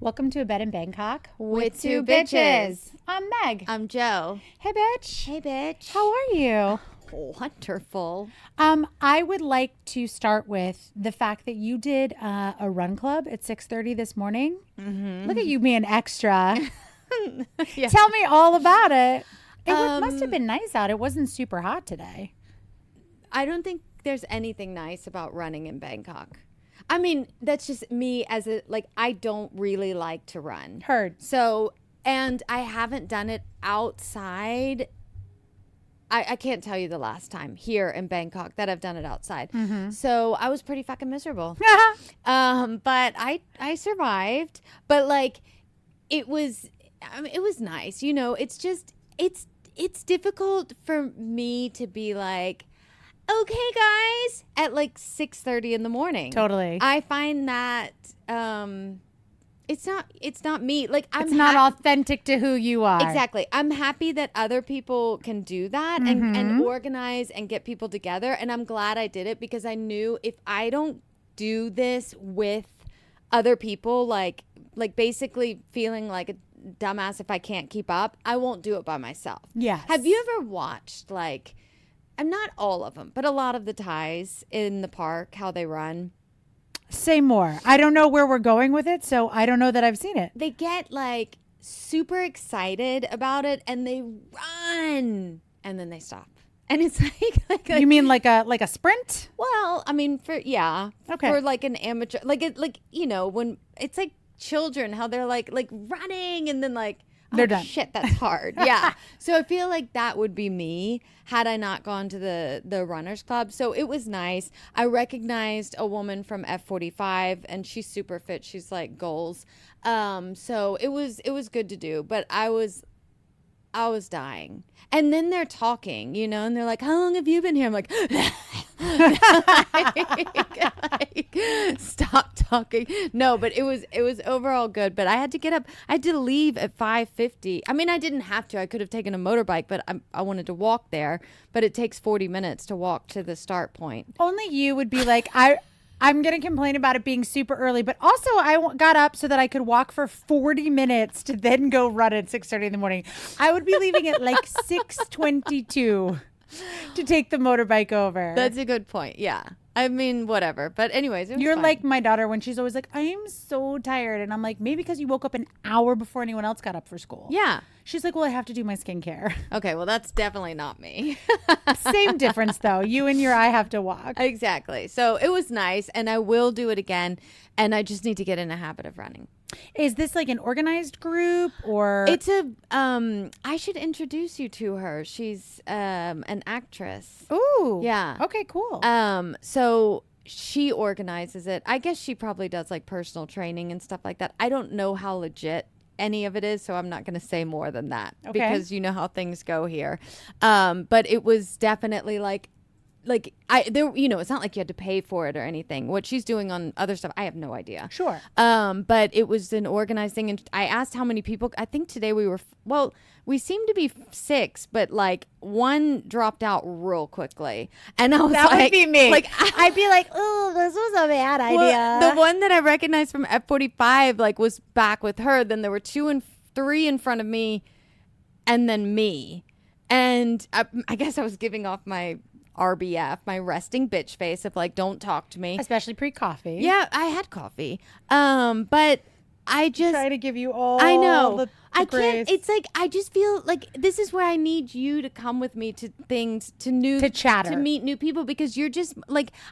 Welcome to A Bed in Bangkok with two bitches. I'm Meg. I'm Jo. Hey, bitch. Hey, bitch. How are you? Wonderful. I would like to start with the fact that you did a run club at 6:30 this morning. Mm-hmm. Look at you being extra. Yeah. Tell me all about it. It must have been nice out. It wasn't super hot today. I don't think there's anything nice about running in Bangkok. I mean, that's just me as I don't really like to run. Heard. So, and I haven't done it outside. I can't tell you the last time here in Bangkok that I've done it outside. Mm-hmm. So I was pretty fucking miserable. But I survived. But it was nice. You know, it's just, it's difficult for me to be like, okay, guys, at 6:30 in the morning. Totally. I find that it's not me. It's not authentic to who you are. Exactly. I'm happy that other people can do that and organize and get people together. And I'm glad I did it because I knew if I don't do this with other people, like basically feeling like a dumbass if I can't keep up, I won't do it by myself. Yes. Have you ever watched I'm not all of them, but a lot of the Thais in the park, how they run? Say more. I don't know where we're going with it, so I don't know that I've seen it. They get super excited about it and they run and then they stop. And it's you mean like a sprint? Well, I mean okay. For an amateur when it's like children, how they're like running and then they're done. Shit, that's hard. Yeah. So I feel like that would be me had I not gone to the runners club. So it was nice. I recognized a woman from F45 and she's super fit. She's like goals. So it was good to do, but I was dying. And then they're talking, and they're like, how long have you been here? I'm like, stop talking. No, but it was overall good. But I had to get up. I had to leave at 5:50. I mean, I didn't have to. I could have taken a motorbike, but I wanted to walk there. But it takes 40 minutes to walk to the start point. Only you would be like, I'm going to complain about it being super early, but also I got up so that I could walk for 40 minutes to then go run at 6:30 in the morning. I would be leaving at 6:22 to take the motorbike over. That's a good point. Yeah. I mean, whatever. But anyways, it was You're fine. like my daughter when she's always like, I am so tired. And I'm like, maybe because you woke up an hour before anyone else got up for school. Yeah. She's like, well, I have to do my skincare. Okay, well, that's definitely not me. Same difference, though. You and your I have to walk. Exactly. So it was nice, and I will do it again, and I just need to get in a habit of running. Is this an organized group or? It's I should introduce you to her. She's an actress. Ooh. Yeah. Okay, cool. So she organizes it. I guess she probably does personal training and stuff like that. I don't know how legit any of it is, so I'm not going to say more than that because you know how things go here. But it was definitely it's not like you had to pay for it or anything. What she's doing on other stuff, I have no idea. Sure. But it was an organized thing. And I asked how many people. I think today we seemed to be 6, but one dropped out real quickly. And I was that would be me. I'd be like, oh, this was a bad idea. The one that I recognized from F45 was back with her. Then there were 2 and 3 in front of me and then me. And I guess I was giving off my RBF, my resting bitch face of don't talk to me. Especially pre-coffee. Yeah, I had coffee. But I just try to give you all I know. The I grace. can't. It's I just feel like this is where I need you to come with me to things, to chatter, to meet new people, because you're just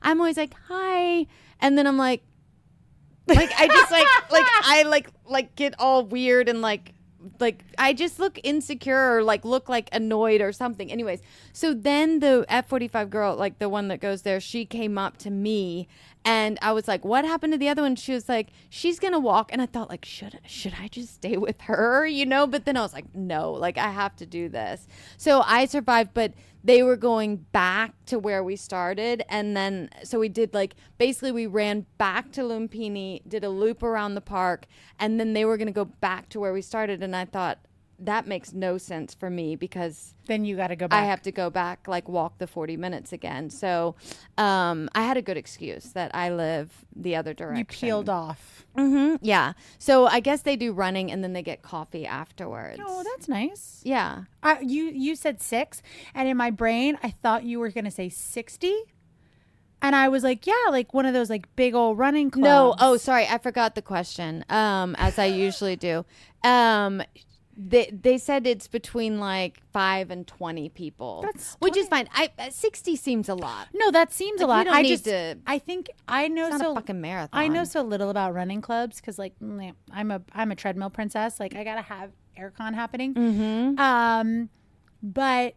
I'm always hi. And then I'm I just I get all weird and I just look insecure or look annoyed or something. Anyways, so then the F45 girl, the one that goes there, she came up to me and I was like, what happened to the other one? She was like, she's going to walk. And I thought should I just stay with her? But then I was like, no, I have to do this. So I survived, but they were going back to where we started. And then, so we did basically we ran back to Lumpini, did a loop around the park. And then they were going to go back to where we started. And I thought, that makes no sense for me because Then you got to go back. I have to go back, like walk the 40 minutes again. So I had a good excuse that I live the other direction. You peeled off. Yeah. So I guess they do running and then they get coffee afterwards. Oh, that's nice. Yeah. You said 6, and in my brain, I thought you were going to say 60. And I was like, yeah, like one of those like big old running clubs. No. Oh, sorry. I forgot the question, as I usually do. They said it's between like 5 and 20 people, which is fine. 60 seems a lot. No, that seems a lot. You don't need to, I think I know it's not so a fucking marathon. I know so little about running clubs because like I'm a treadmill princess. Like I gotta have aircon happening. But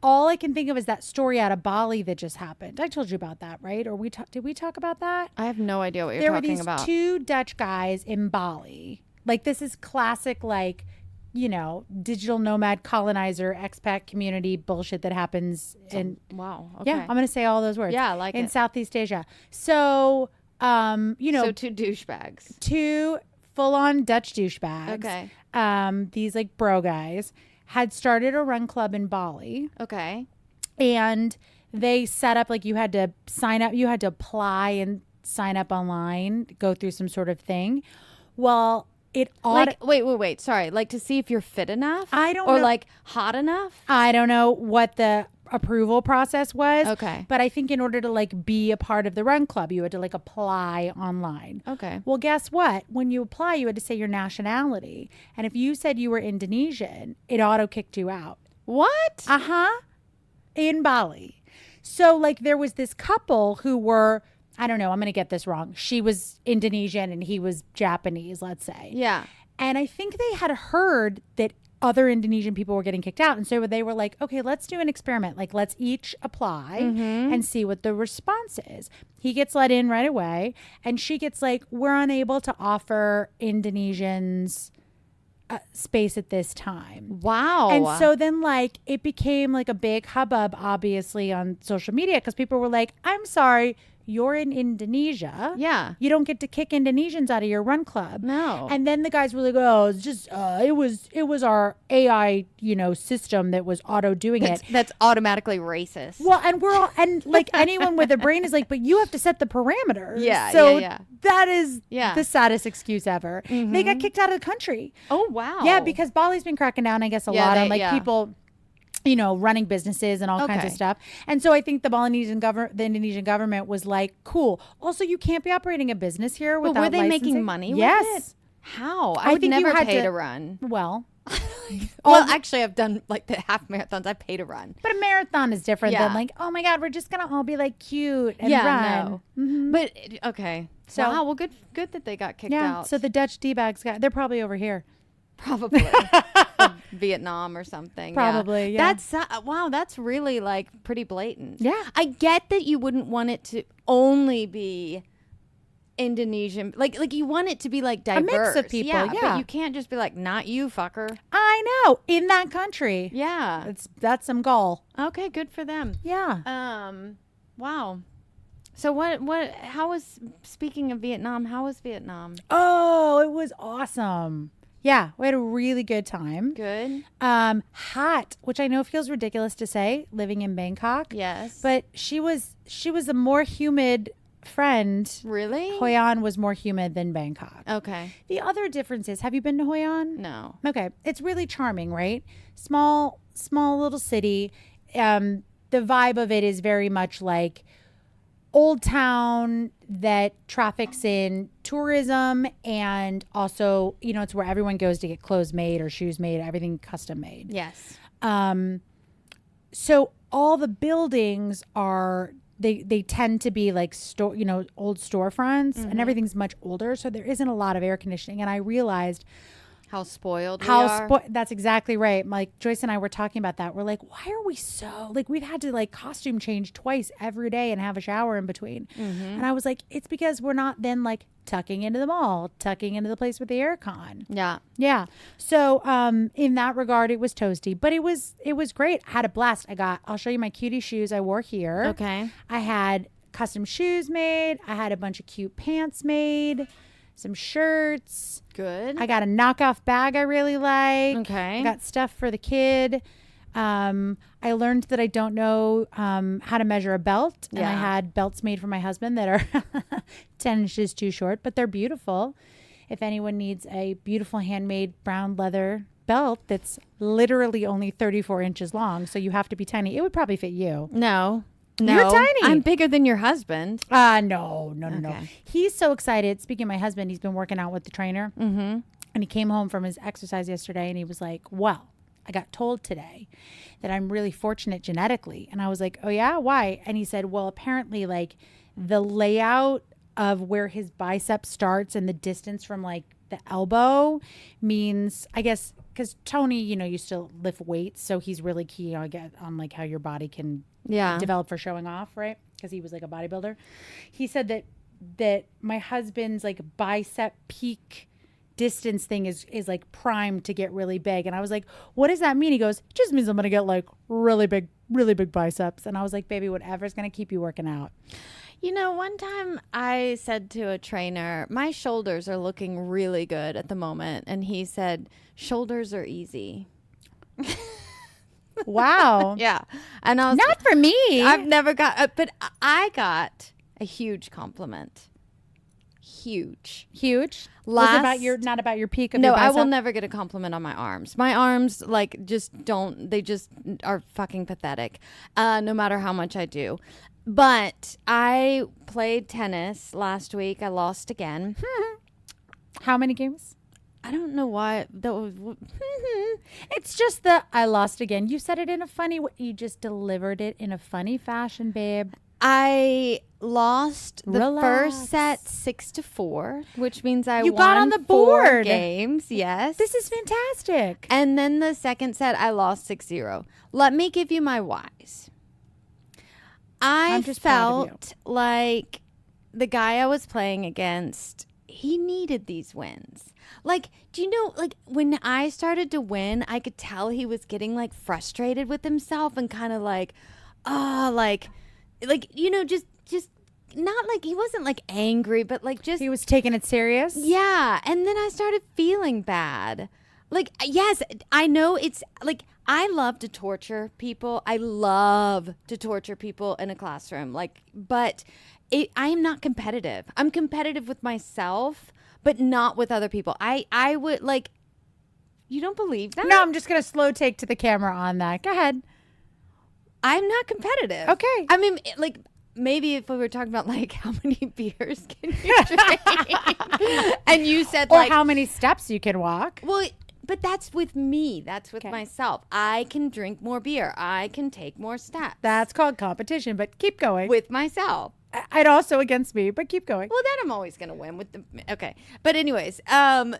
all I can think of is that story out of Bali that just happened. I told you about that, right? Or did we talk about that? I have no idea what you're talking about. There were these 2 Dutch guys in Bali. Like this is classic, like, you know, digital nomad colonizer expat community bullshit that happens in. Wow. Okay. Yeah, I'm gonna say all those words. Yeah, I like in it. Southeast Asia. So, you know, So 2 douchebags. 2 full-on Dutch douchebags. Okay. These like bro guys had started a run club in Bali. Okay. And they set up, like, you had to sign up, you had to apply and sign up online, go through some sort of thing. Well, it wait. Sorry. Like to see if you're fit enough? I don't know. Or like hot enough? I don't know what the approval process was. Okay. But I think in order to like be a part of the run club, you had to like apply online. Okay. Well, guess what? When you apply, you had to say your nationality. And if you said you were Indonesian, it auto kicked you out. What? In Bali. So like there was this couple who were, I don't know, I'm going to get this wrong. She was Indonesian and he was Japanese, let's say. Yeah. And I think they had heard that other Indonesian people were getting kicked out. And so they were like, okay, let's do an experiment. Like, let's each apply and see what the response is. He gets let in right away. And she gets like, we're unable to offer Indonesians space at this time. Wow. And so then like it became like a big hubbub, obviously, on social media because people were like, I'm sorry, you're in Indonesia. Yeah. You don't get to kick Indonesians out of your run club. No. And then the guys were like, oh, it's just, it was our AI, you know, system that was auto doing it. That's automatically racist. Well, and we're all, and like anyone with a brain is like, but you have to set the parameters. Yeah. So yeah. that is the saddest excuse ever. They got kicked out of the country. Oh, wow. Yeah, because Bali's been cracking down, I guess, a lot on like people, you know, running businesses and all kinds of stuff. And so I think the Indonesian government was like, cool. Also, you can't be operating a business here without licensing. Were they making money with it? How? I would never pay to run. Well, actually, I've done like the half marathons. I pay to run. But a marathon is different than like, oh my God, we're just going to all be like cute and run. No. But okay. So, wow, well, good that they got kicked out. So the Dutch D-bags they're probably over here. Probably. Vietnam or something. Probably, yeah. That's really like pretty blatant. Yeah. I get that you wouldn't want it to only be Indonesian. Like you want it to be like diverse. A mix of people, yeah. But you can't just be like, not you, fucker. I know. In that country. Yeah. That's some gall. Okay, good for them. Yeah. Wow. So speaking of Vietnam, how was Vietnam? Oh, it was awesome. Yeah, we had a really good time. Good. Hot, which I know feels ridiculous to say, living in Bangkok. Yes. But she was a more humid friend. Really? Hoi An was more humid than Bangkok. Okay. The other difference is, have you been to Hoi An? No. Okay. It's really charming, right? Small little city. The vibe of it is very much like old town that traffics in tourism, and also, you know, it's where everyone goes to get clothes made or shoes made, everything custom made. Yes. So all the buildings are, they tend to be like old storefronts, and everything's much older, so there isn't a lot of air conditioning. And I realized how spoiled we are. That's exactly right. Like Joyce and I were talking about that. We're like, why are we so like, we've had to like costume change twice every day and have a shower in between. And I was like, it's because we're not then like tucking into the mall, tucking into the place with the air con. Yeah. So in that regard, it was toasty, but it was great. I had a blast. I'll show you my cutie shoes I wore here. Okay. I had custom shoes made. I had a bunch of cute pants made. some shirts. Good. I got a knockoff bag I really like. Okay. I got stuff for the kid. I learned that I don't know how to measure a belt. And I had belts made for my husband that are 10 inches too short, but they're beautiful. If anyone needs a beautiful handmade brown leather belt that's literally only 34 inches long, so you have to be tiny, it would probably fit you. No. You're tiny. I'm bigger than your husband. No. Okay. He's so excited. Speaking of my husband, he's been working out with the trainer. Mm-hmm. And he came home from his exercise yesterday and he was like, well, I got told today that I'm really fortunate genetically. And I was like, oh yeah, why? And he said, well, apparently like the layout of where his bicep starts and the distance from like the elbow means, I guess, because Tony, used to lift weights. So he's really key on like how your body can develop for showing off, right? Because he was like a bodybuilder. He said that my husband's like bicep peak distance thing is like primed to get really big. And I was like, what does that mean? He goes, it just means I'm going to get like really big biceps. And I was like, baby, whatever's going to keep you working out. One time I said to a trainer, my shoulders are looking really good at the moment. And he said, shoulders are easy. Wow. Yeah. And I was not for me. I've never got, but I got a huge compliment. Huge. Was it not about your peak of your bicep? No, I will never get a compliment on my arms. My arms they just are fucking pathetic. No matter how much I do. But I played tennis last week. I lost again. How many games? I don't know why. It's just that I lost again. You said it in a funny way. You just delivered it in a funny fashion, babe. I lost the first set 6-4, which means I you won got on the 4 board. games. Yes. This is fantastic. And then the second set, I lost 6-0. Let me give you my whys. I felt like the guy I was playing against, he needed these wins. Like, do you know, like when I started to win, I could tell he was getting like frustrated with himself and kind of like, just not like he wasn't like angry, but like just he was taking it serious. Yeah. And then I started feeling bad. Like, yes, I know it's like I love to torture people. I love to torture people in a classroom. Like, but I am not competitive. I'm competitive with myself, but not with other people. I would like, you don't believe that? No, I'm just going to slow take to the camera on that. Go ahead. I'm not competitive. Okay. I mean, like, maybe if we were talking about like how many beers can you drink, and you said or like how many steps you can walk. Well, but that's with me. That's with myself. I can drink more beer. I can take more steps. That's called competition. But keep going with myself. I'd also against me, but keep going. Well, then I'm always going to win with the okay. But anyways,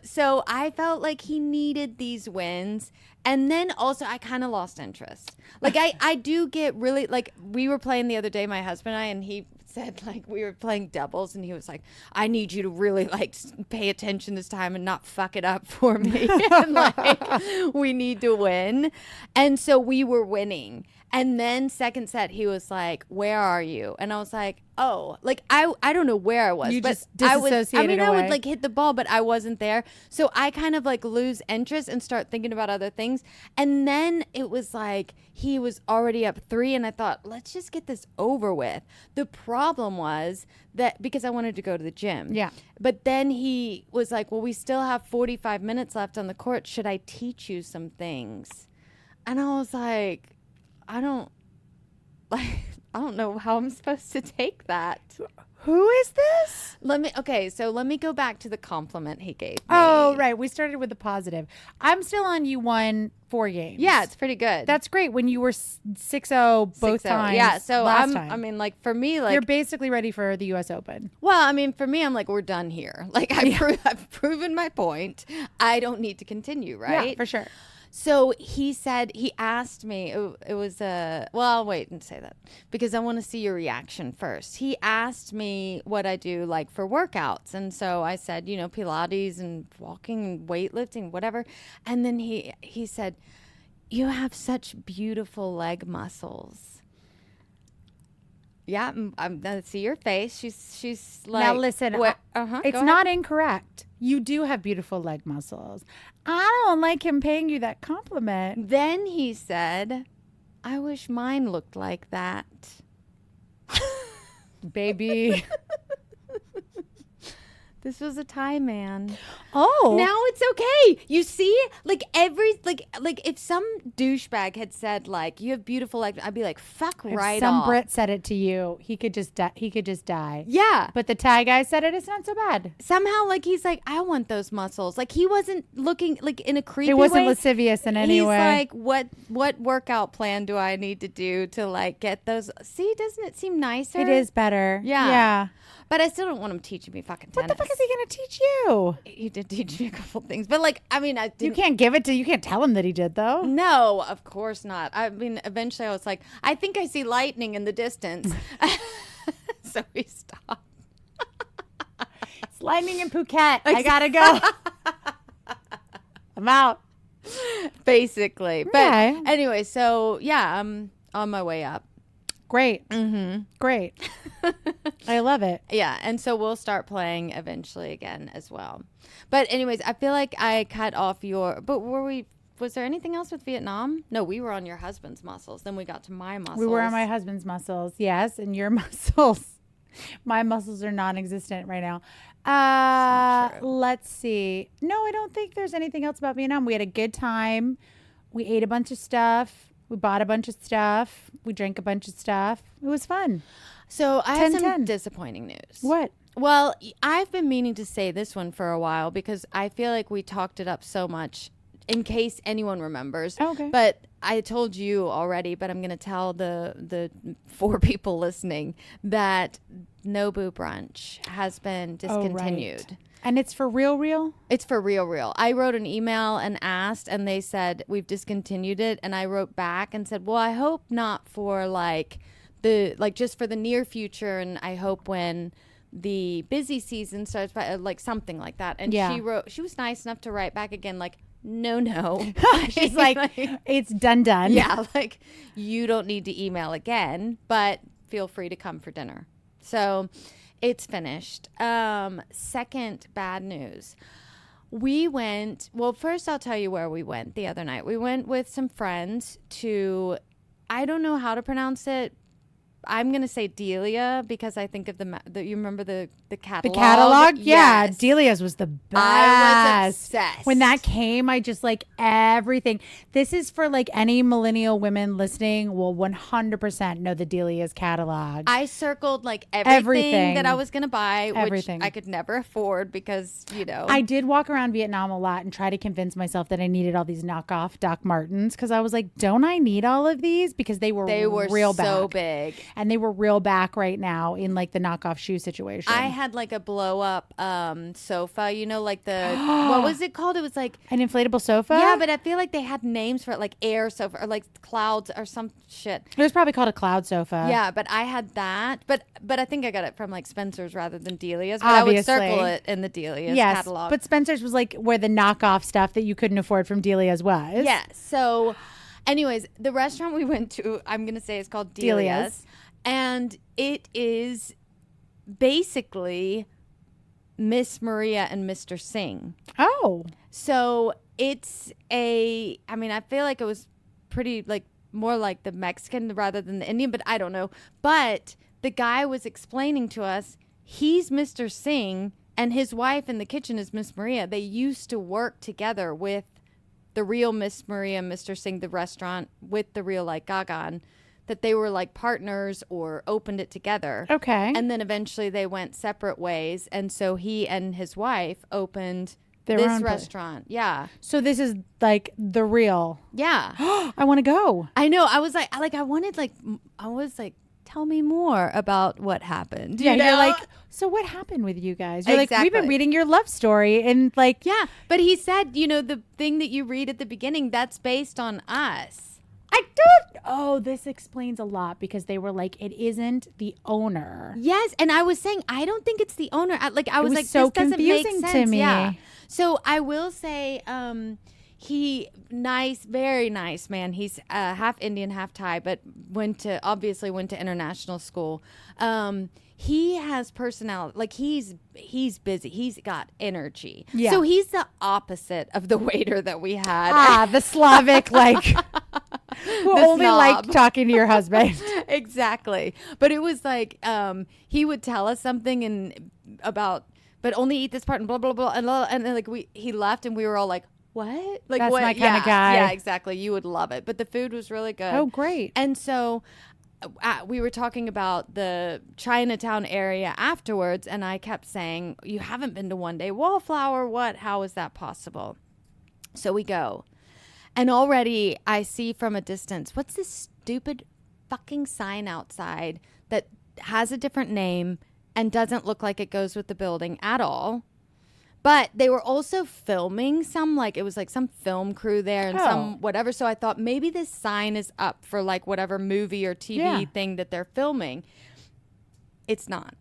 so I felt like he needed these wins. And then also I kind of lost interest. Like I do get really like we were playing the other day, my husband and I, and he said like we were playing doubles and he was like, I need you to really like pay attention this time and not fuck it up for me. And like we need to win. And so we were winning. And then second set, he was like, where are you? And I was like, oh, like I don't know where I was. You but just disassociated I away. would like hit the ball, but I wasn't there. So I kind of like lose interest and start thinking about other things. And then it was like he was already up 3 and I thought, let's just get this over with. The problem was that because I wanted to go to the gym. Yeah. But then he was like, well, we still have 45 minutes left on the court. Should I teach you some things? And I was like, I don't know how I'm supposed to take that. Who is this? Let me go back to the compliment he gave me. Oh, right. We started with the positive. I'm still on you won 4 games. Yeah, it's pretty good. That's great. When you were 6-0 both 6-0. times. Yeah, so last time. I mean, like for me, like you're basically ready for the U.S. Open. Well, I mean, for me, I'm like, we're done here. Like I've proven my point. I don't need to continue, right? Yeah, for sure. So he asked me, it was well, I'll wait and say that because I want to see your reaction first. He asked me what I do like for workouts. And so I said, Pilates and walking and weightlifting, whatever. And then he said, you have such beautiful leg muscles. Yeah, I see your face. She's like, now listen, it's go not ahead. incorrect. You do have beautiful leg muscles. I don't like him paying you that compliment. Then he said, I wish mine looked like that. Baby. This was a Thai man. Oh. Now it's okay. You see, like if some douchebag had said like you have beautiful legs, I'd be like, fuck right If some off. Brit said it to you, he could just die. Yeah. But the Thai guy said it, it's not so bad. Somehow, like, he's like, I want those muscles. Like, he wasn't looking like in a creepy He wasn't way. lascivious in any He's way. like, what workout plan do I need to do to like get those? See, doesn't it seem nicer? It is better. Yeah. Yeah. But I still don't want him teaching me fucking tennis. What the fuck is he going to teach you? He did teach me a couple things, but like, I mean, You can't tell him that he did, though. No, of course not. I mean, eventually I was like, I think I see lightning in the distance. So he stopped. It's lightning in Phuket. I got to go. I'm out. Basically. But Okay. anyway, so yeah, I'm on my way up. Great. Mm-hmm. Great. I love it. Yeah, and so we'll start playing eventually again as well. But anyways, I feel like I cut off your... But was there anything else with Vietnam? No, we were on your husband's muscles. Then we got to my muscles. We were on my husband's muscles, yes, and your muscles. My muscles are non-existent right now. So true. Let's see. No, I don't think there's anything else about Vietnam. We had a good time. We ate a bunch of stuff. We bought a bunch of stuff. We drank a bunch of stuff. It was fun. So I have some 10-10. disappointing news. What? Well, I've been meaning to say this one for a while because I feel like we talked it up so much in case anyone remembers. Oh, okay. But I told you already, but I'm going to tell the 4 people listening that Nobu Brunch has been discontinued. Oh, right. And it's for real? It's for real. I wrote an email and asked, and they said, we've discontinued it. And I wrote back and said, well, I hope not for just for the near future. And I hope when the busy season starts, like something like that. And Yeah. she was nice enough to write back again, like, no. She's like, it's done. Yeah, like, you don't need to email again, but feel free to come for dinner. So it's finished. Second bad news. We went, well, first I'll tell you where we went the other night. We went with some friends to, I don't know how to pronounce it. I'm going to say Delia because I think of you remember the catalog? The catalog? Yeah. Yes. Delia's was the best. I was obsessed. When that came, I just like everything. This is for like any millennial women listening will 100% know the Delia's catalog. I circled like everything that I was going to buy, Everything. which I could never afford because, I did walk around Vietnam a lot and try to convince myself that I needed all these knockoff Doc Martens because I was like, don't I need all of these? Because they were real so back. big. And they were real back right now in like the knockoff shoe situation. I had like a blow up sofa, like the, what was it called? It was like an inflatable sofa? Yeah, but I feel like they had names for it, like air sofa or like clouds or some shit. It was probably called a cloud sofa. Yeah, but I had that. But I think I got it from like Spencer's rather than Delia's. But Obviously. I would circle it in the Delia's catalog. But Spencer's was like where the knockoff stuff that you couldn't afford from Delia's was. Yeah. So anyways, the restaurant we went to, I'm going to say is called Delia's. And it is basically Miss Maria and Mr. Singh. Oh. So it's I feel like it was pretty like more like the Mexican rather than the Indian, but I don't know. But the guy was explaining to us, he's Mr. Singh and his wife in the kitchen is Miss Maria. They used to work together with the real Miss Maria and Mr. Singh, the restaurant with the real like Gagan. That they were like partners or opened it together. Okay. And then eventually they went separate ways. And so he and his wife opened Their this own restaurant. Yeah. So this is like the real. Yeah. I want to go. I know. I was like, tell me more about what happened. Yeah, you know? you're like, so what happened with you guys? You're like, we've Exactly. been reading your love story and like. Yeah. But he said, the thing that you read at the beginning, that's based on us. I don't. Oh, this explains a lot because they were like, it isn't the owner. Yes, and I was saying I don't think it's the owner. I was like, so this doesn't make confusing sense to me. Yeah. So I will say, Very nice man. He's half Indian, half Thai, but obviously went to international school. He has personality. Like he's busy. He's got energy. Yeah. So he's the opposite of the waiter that we had. The Slavic, like, who The only snob. liked talking to your husband. Exactly. But it was like he would tell us something but only eat this part and blah blah blah and then he left and we were all like, what? Like That's what? my kind of guy. Yeah, exactly. You would love it. But the food was really good. Oh, great. And so we were talking about the Chinatown area afterwards, and I kept saying, you haven't been to One Day Wallflower. What? How is that possible? So we go. And already I see from a distance, what's this stupid fucking sign outside that has a different name and doesn't look like it goes with the building at all? But they were also filming it was like some film crew there and some whatever. So I thought maybe this sign is up for like whatever movie or TV thing that they're filming. It's not.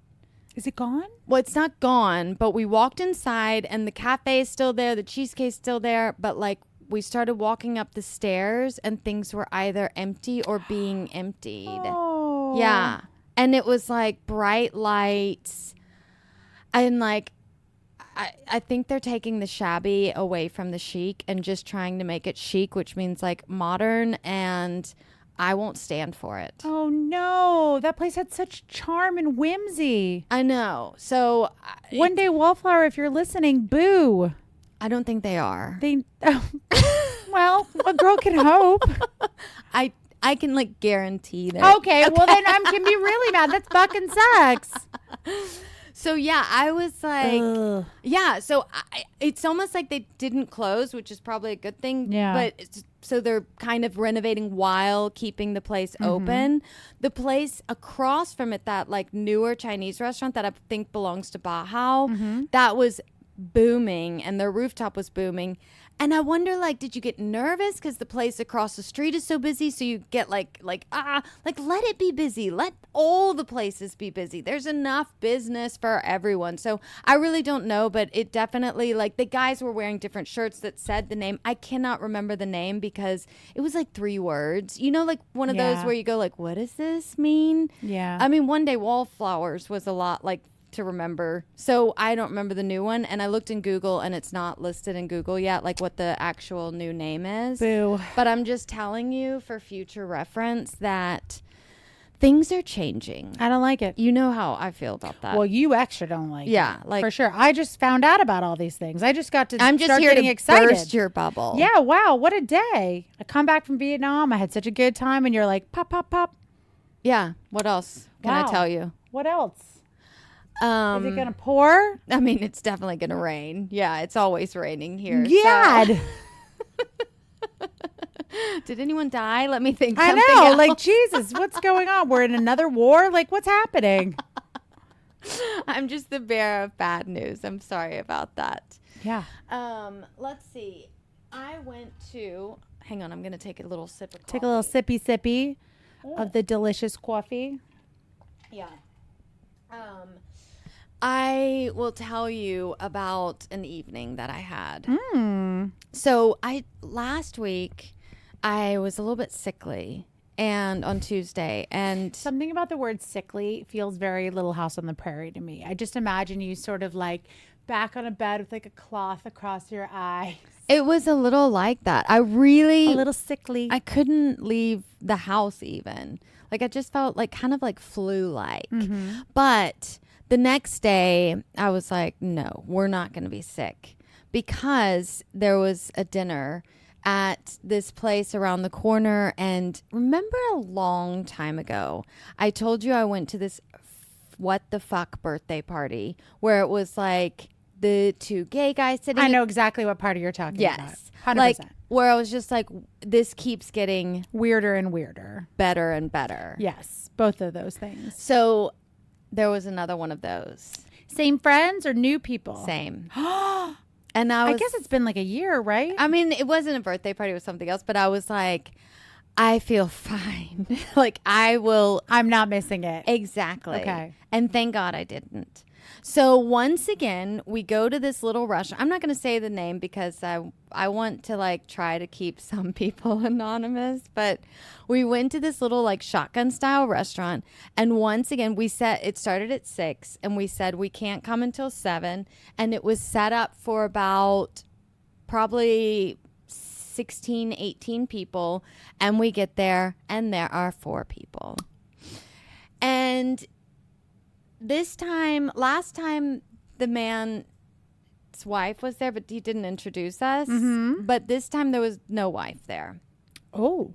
Is it gone? Well, it's not gone, but we walked inside and the cafe is still there. The cheesecake's still there. But like we started walking up the stairs and things were either empty or being emptied. Oh. Yeah. And it was like bright lights and like, I think they're taking the shabby away from the chic and just trying to make it chic, which means like modern, and I won't stand for it. Oh, no. That place had such charm and whimsy. I know. So One Day Wallflower, if you're listening, boo. I don't think they are. Well, a girl can hope. I can like guarantee that. Okay, well then I can be really mad. That's fucking sucks. So yeah, I was like, Ugh. yeah. So it's almost like they didn't close, which is probably a good thing. Yeah. But so they're kind of renovating while keeping the place open. The place across from it, that like newer Chinese restaurant that I think belongs to Bahao, that was booming, and their rooftop was booming. And I wonder, like, did you get nervous because the place across the street is so busy? So you get like, let it be busy. Let all the places be busy. There's enough business for everyone. So I really don't know, but it definitely, like, the guys were wearing different shirts that said the name. I cannot remember the name because it was like 3 words. You know, like one of those where you go like, what does this mean? Yeah. I mean, One Day Wallflowers was a lot like to remember. So I don't remember the new one, and I looked in Google and it's not listed in Google yet, like what the actual new name is. Boo. But I'm just telling you for future reference that things are changing. I don't like it. You know how I feel about that. Well, you extra don't like it. Yeah, like for sure. I just found out about all these things. I just got to I'm just start here getting to excited. burst your bubble. Yeah, wow, what a day. I come back from Vietnam. I had such a good time, and you're like, pop, pop, pop. Yeah. What else can I Wow. tell you? What else? Is it going to pour? I mean, it's definitely going to rain. Yeah, it's always raining here. God. So. Did anyone die? Let me think. I something know. else. Like, Jesus, what's going on? We're in another war? Like, what's happening? I'm just the bearer of bad news. I'm sorry about that. Yeah. Let's see. I went to. Hang on. I'm going to take a little sip of coffee. Take a little sippy of the delicious coffee. Yeah. I will tell you about an evening that I had. So last week I was a little bit sickly, and on Tuesday, and Something about the word sickly feels very Little House on the Prairie to me. I just imagine you sort of like back on a bed with like a cloth across your eye. it was a little like that. I really A little sickly. I couldn't leave the house even. Like I just felt like kind of like flu-like. But the next day I was like, no, we're not going to be sick, because there was a dinner at this place around the corner. And remember a long time ago, I told you I went to this what the fuck birthday party where it was like the 2 gay guys sitting. I know exactly what party you're talking about. Yes. 100%. Like where I was just like, this keeps getting Weirder and weirder. better and better. Yes. Both of those things. So there was another one of those. Same friends or new people? Same. And I I guess it's been like a year, right? I mean, it wasn't a birthday party, it was something else, but I was like, I feel fine. Like I will. I'm not missing it. Exactly. Okay. And thank God I didn't. So once again, we go to this little restaurant. I'm not going to say the name because I want to like try to keep some people anonymous, but we went to this little like shotgun style restaurant. And once again, it started at 6 and we said we can't come until 7. And it was set up for about probably 16, 18 people. And we get there and there are 4 people. And last time the man's wife was there, but he didn't introduce us. Mm-hmm. But this time there was no wife there. Oh.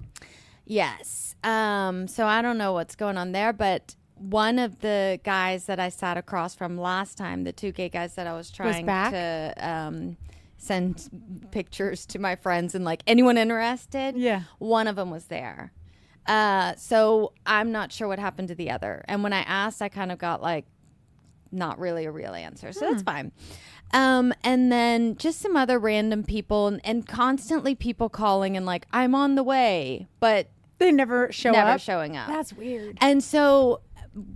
Yes. So I don't know what's going on there, but one of the guys that I sat across from last time, the 2 gay guys that I was trying to send pictures to my friends and like anyone interested. Yeah. One of them was there. So I'm not sure what happened to the other. And when I asked, I kind of got like not really a real answer. So that's fine. And then just some other random people and constantly people calling and like, I'm on the way, but they never showing up. That's weird. And so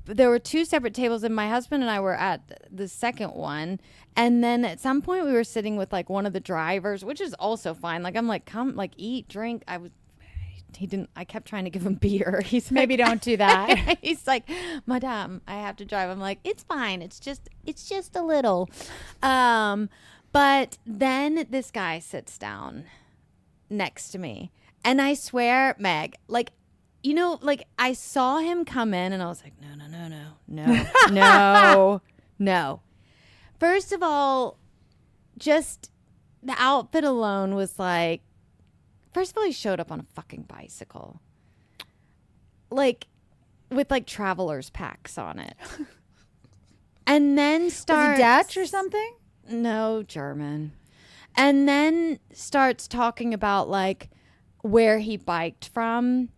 there were 2 separate tables and my husband and I were at the second one. And then at some point we were sitting with like one of the drivers, which is also fine. Like, I'm like, come like eat, drink. I kept trying to give him beer. He's Maybe like, don't do that. He's like, Madame, I have to drive. I'm like, it's fine. It's just a little. But then this guy sits down next to me. And I swear, Meg, like, you know, like I saw him come in and I was like, no. First of all, just the outfit alone was like, first of all, he showed up on a fucking bicycle. Like, with like traveler's packs on it. And then starts... Was he Dutch or something? No, German. And then starts talking about like where he biked from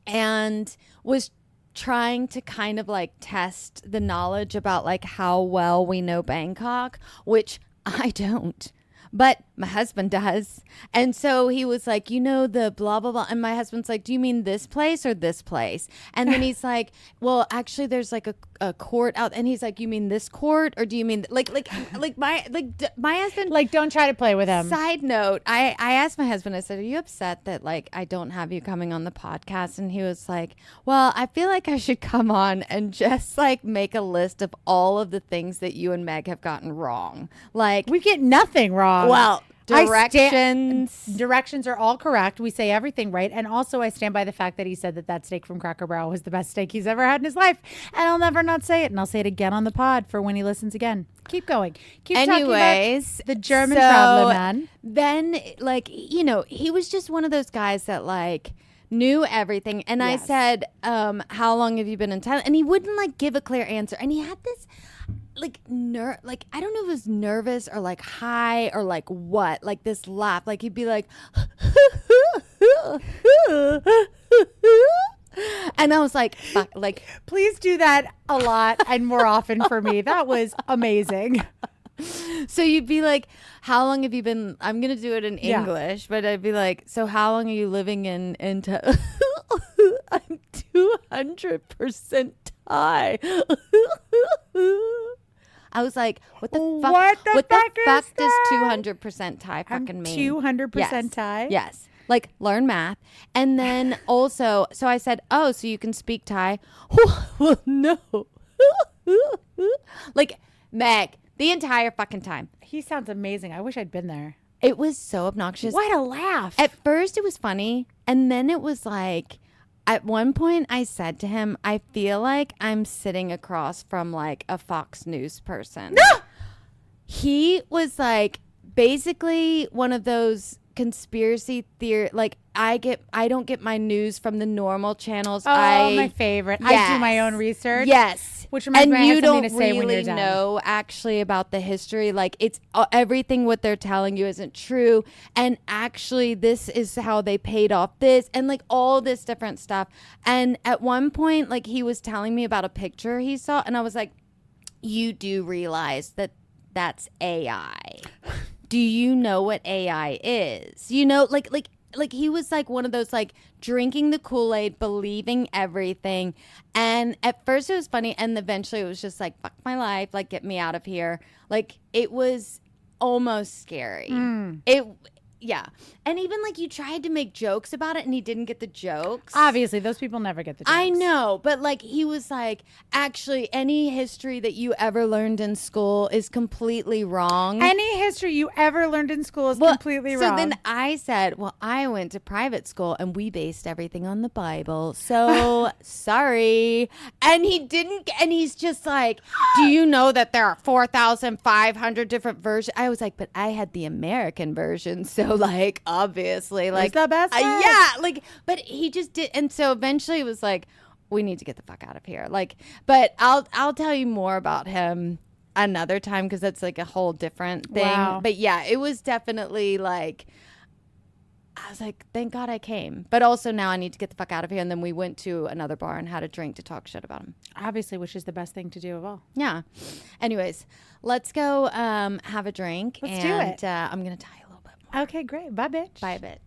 and was trying to kind of like test the knowledge about like how well we know Bangkok, which I don't. But my husband does. And so he was like, you know, the blah, blah, blah. And my husband's like, do you mean this place or this place? And then he's like, well, actually, there's like a court out. And he's like, you mean this court? Or do you mean my husband? Like, don't try to play with him. Side note, I asked my husband, I said, are you upset that like I don't have you coming on the podcast? And he was like, well, I feel like I should come on and just like make a list of all of the things that you and Meg have gotten wrong. Like, we get nothing wrong. Well, directions are all correct. We say everything right. And also I stand by the fact that he said that steak from Cracker Barrel was the best steak he's ever had in his life. And I'll never not say it. And I'll say it again on the pod for when he listens again. Keep going. Keep talking about the German traveler man. Then, like, you know, he was just one of those guys that like knew everything. And I said, how long have you been in Thailand? And he wouldn't like give a clear answer. And he had this like I don't know if it was nervous or like high or like what, like this laugh, like he'd be like and I was like, fuck, like, please do that a lot and more often for me. That was amazing. So you'd be like, how long have you been, I'm gonna do it in English, but I'd be like, so how long are you living in I'm 200% Thai. I was like, what the fuck? What the fuck does 200% Thai fucking mean? 200% Thai? Yes. Like, learn math. And then also, so I said, oh, so you can speak Thai? Well, no. Like, Meg, the entire fucking time. He sounds amazing. I wish I'd been there. It was so obnoxious. What a laugh. At first, it was funny. And then it was like, at one point, I said to him, I feel like I'm sitting across from like a Fox News person. No! He was like basically one of those conspiracy theory, like I don't get my news from the normal channels. My favorite. Yes. I do my own research. Yes. Which reminds me, I have something to say really when you're done. Know actually about the history. Like it's everything what they're telling you isn't true. And actually this is how they paid off this and like all this different stuff. And at one point, like he was telling me about a picture he saw and I was like, you do realize that that's AI. Do you know what AI is? You know, like like he was like one of those like drinking the Kool-Aid, believing everything. And at first it was funny, and eventually it was just like, fuck my life, like get me out of here. Like it was almost scary. Yeah. And even like you tried to make jokes about it and he didn't get the jokes. Obviously, those people never get the jokes. I know, but like he was like, actually, any history that you ever learned in school is completely wrong. Any history you ever learned in school is completely wrong. So then I said, well, I went to private school and we based everything on the Bible. So sorry. And he didn't, and he's just like, do you know that there are 4,500 different versions? I was like, but I had the American version. So like, obviously, like it's the best one. Yeah, like, but he just did. And so eventually it was like, we need to get the fuck out of here. Like, but I'll tell you more about him another time because that's like a whole different thing. Wow. But yeah, it was definitely like, I was like, thank God I came. But also now I need to get the fuck out of here. And then we went to another bar and had a drink to talk shit about him. Obviously, which is the best thing to do of all. Yeah. Anyways, let's go have a drink. Let's do it. I'm going to tell you a little bit more. Okay, great. Bye, bitch. Bye, bitch.